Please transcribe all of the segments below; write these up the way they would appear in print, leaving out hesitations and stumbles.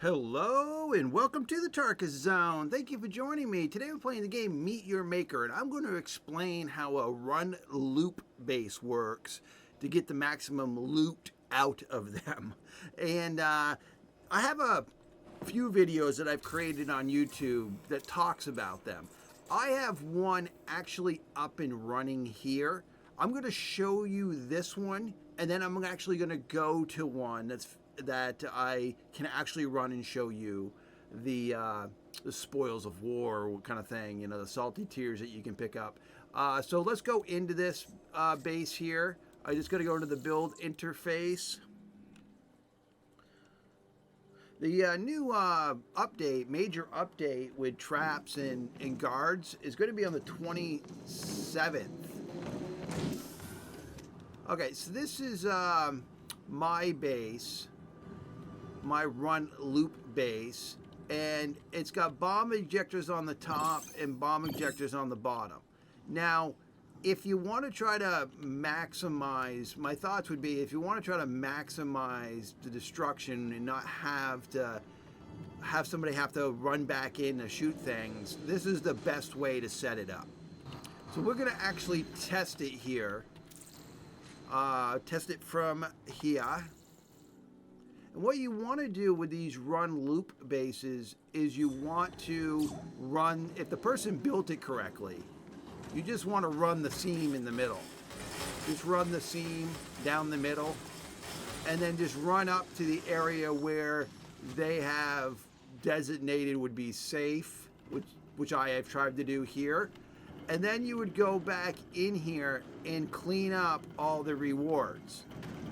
Hello and welcome to the Tarkus Zone. Thank you for joining me. Today we're playing the game Meet Your Maker, and I'm going to explain how a run loop base works to get the maximum loot out of them. And I have a few videos that I've created on YouTube that talks about them. I have one actually up and running here. I'm going to show you this one, and then I'm actually going to go to one that I can actually run and show you the spoils of war kind of thing, the salty tears that you can pick up. So let's go into this base here. I just got to go into the build interface. The new major update with traps and guards is going to be on the 27th. Okay, so this is my base. My run loop base, and it's got bomb ejectors on the top and bomb ejectors on the bottom. Now, if you want to try to maximize, my thoughts would be if you want to try to maximize the destruction and not have to have somebody have to run back in to shoot things, this is the best way to set it up. So we're going to actually test it here. Test it from here. And what you want to do with these run loop bases is you want to run, if the person built it correctly, you just want to run the seam in the middle. Just run the seam down the middle and then just run up to the area where they have designated would be safe, which I have tried to do here. And then you would go back in here and clean up all the rewards.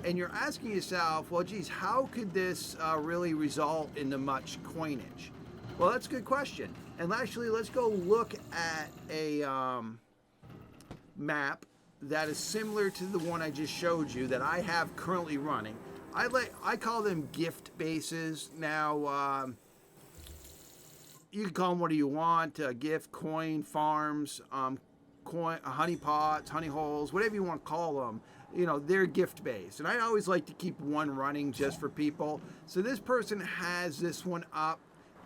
And you're asking yourself, well, geez, how could this really result in the much coinage? Well, that's a good question. And actually, let's go look at a map that is similar to the one I just showed you that I have currently running. I call them gift bases. Now, you can call them what do you want, gift, coin, farms, honey pots, honey holes, whatever you want to call them. They're gift based, and I always like to keep one running just for people. So this person has this one up.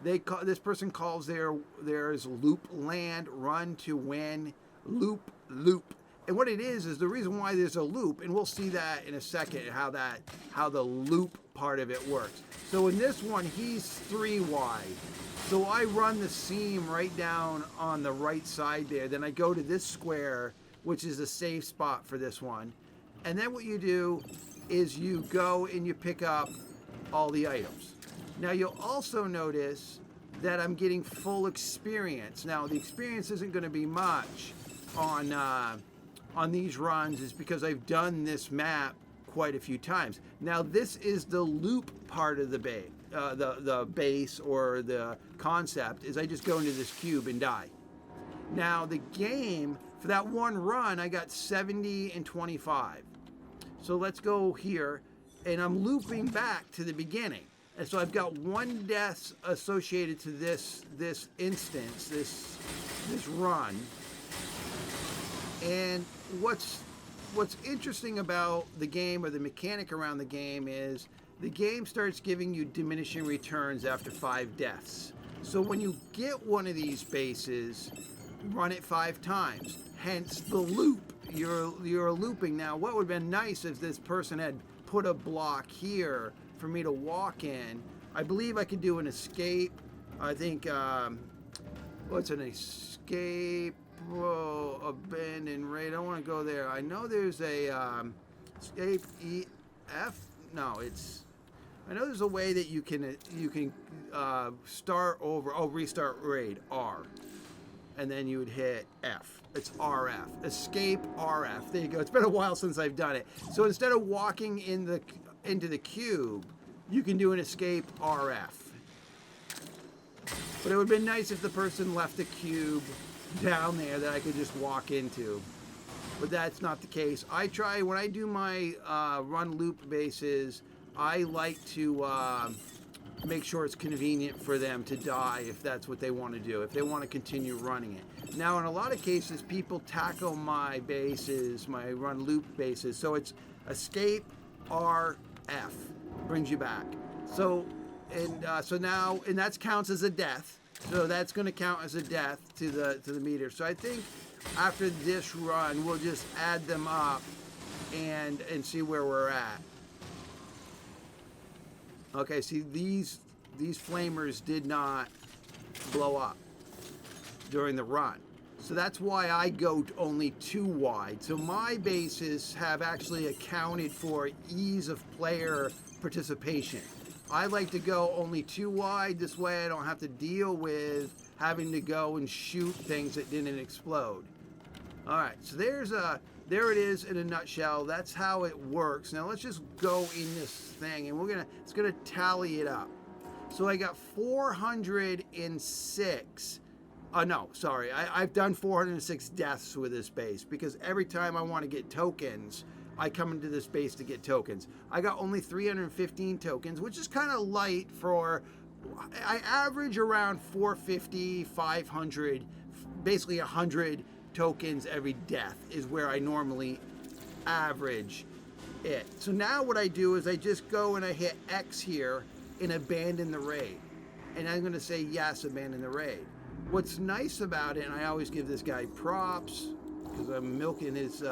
This person calls theirs loop land, run to win, loop. And what it is the reason why there's a loop, and we'll see that in a second how the loop part of it works. So in this one, he's 3 wide. So I run the seam right down on the right side there. Then I go to this square, which is a safe spot for this one. And then what you do is you go and you pick up all the items. Now you'll also notice that I'm getting full experience. Now the experience isn't going to be much on these runs, is because I've done this map quite a few times. Now this is the loop part of the base. The base or the concept is I just go into this cube and die. Now the game, for that one run, I got 70 and 25. So let's go here, and I'm looping back to the beginning. And so I've got 1 death associated to this instance, this run. And what's interesting about the game, or the mechanic around the game, is the game starts giving you diminishing returns after 5 deaths. So when you get one of these bases, run it 5 times, hence the loop. You're looping. Now, what would have been nice if this person had put a block here for me to walk in. I believe I could do an escape. I think, what's an escape? Whoa, abandon raid. I don't want to go there. I know there's a escape EF. No, I know there's a way that you can start over. Oh, restart raid R, and then you would hit F. It's RF. Escape RF. There you go. It's been a while since I've done it. So instead of walking into the cube, you can do an escape RF. But it would have been nice if the person left the cube down there that I could just walk into. But that's not the case. When I do my run loop bases, I like to make sure it's convenient for them to die if that's what they want to do, if they want to continue running it. Now, in a lot of cases, people tackle my bases, my run loop bases, so it's escape RF, brings you back. So so now, and that counts as a death. So that's going to count as a death to the meter. So I think after this run, we'll just add them up and see where we're at. Okay, see these flamers did not blow up during the run. So that's why I go only 2 wide. So my bases have actually accounted for ease of player participation. I like to go only 2 wide. This way I don't have to deal with having to go and shoot things that didn't explode. All right, so there it is in a nutshell. That's how it works. Now let's just go in this thing and it's gonna tally it up. So I got 406. No, sorry. I've done 406 deaths with this base because every time I want to get tokens, I come into this base to get tokens. I got only 315 tokens, which is kind of light for... I average around 450, 500, basically 100 tokens every death is where I normally average it. So now what I do is I just go and I hit X here and abandon the raid. And I'm going to say, yes, abandon the raid. What's nice about it, and I always give this guy props because I'm milking his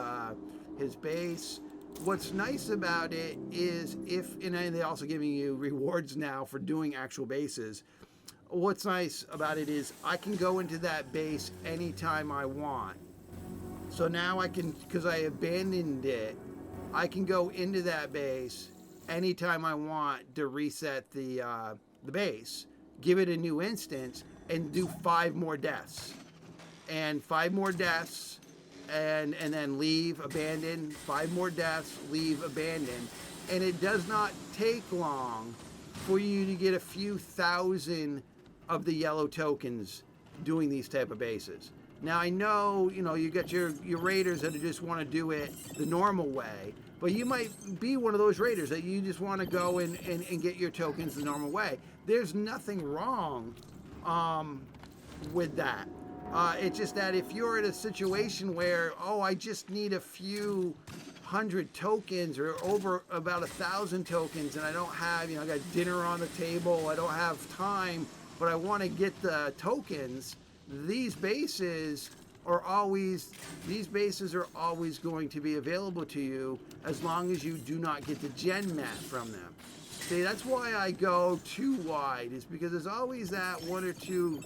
base. What's nice about it is and they're also giving you rewards now for doing actual bases. What's nice about it is I can go into that base anytime I want. So now I can, because I abandoned it, I can go into that base anytime I want to reset the base, give it a new instance, and do 5 more deaths. And 5 more deaths, and then leave, abandon, 5 more deaths, leave, abandon. And it does not take long for you to get a few thousand of the yellow tokens doing these type of bases. Now I know, you got your raiders that just want to do it the normal way, but you might be one of those raiders that you just want to go and get your tokens the normal way. There's nothing wrong with that. It's just that if you're in a situation where, I just need a few 100 tokens or over about 1,000 tokens and I don't have, I got dinner on the table, I don't have time, but I want to get the tokens, these bases are always going to be available to you as long as you do not get the Genmat from them. See, that's why I go 2 wide, is because there's always that 1 or 2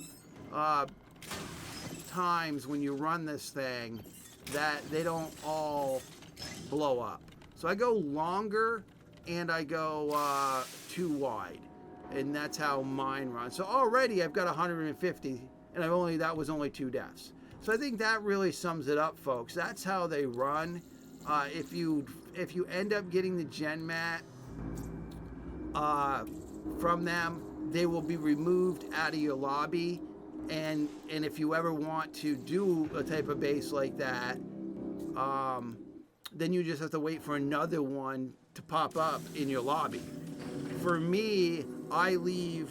times when you run this thing that they don't all blow up. So I go longer and I go 2 wide, and that's how mine runs. So already I've got 150, and that was only 2 deaths. So I think that really sums it up, folks. That's how they run. If you end up getting the Genmat from them, they will be removed out of your lobby. And if you ever want to do a type of base like that, then you just have to wait for another one to pop up in your lobby. For me, I leave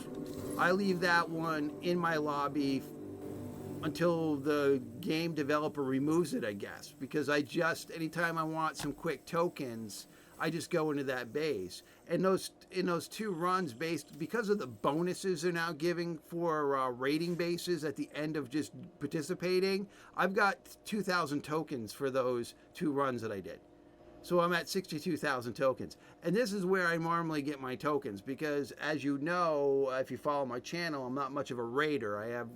that one in my lobby until the game developer removes it, I guess, because anytime I want some quick tokens, I just go into that base. And in those 2 runs, because of the bonuses they're now giving for raiding bases at the end of just participating, I've got 2,000 tokens for those 2 runs that I did. So I'm at 62,000 tokens. And this is where I normally get my tokens because, as you know, if you follow my channel, I'm not much of a raider. I have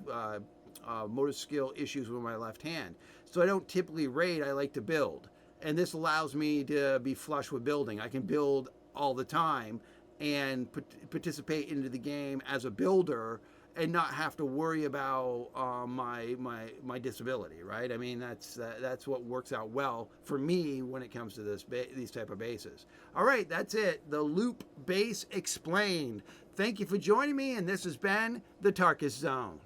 motor skill issues with my left hand. So I don't typically raid, I like to build. And this allows me to be flush with building. I can build all the time and participate into the game as a builder and not have to worry about my disability, right? I mean, that's what works out well for me when it comes to these type of bases. All right, that's it. The Loop Base Explained. Thank you for joining me, and this has been the Tarkus Zone.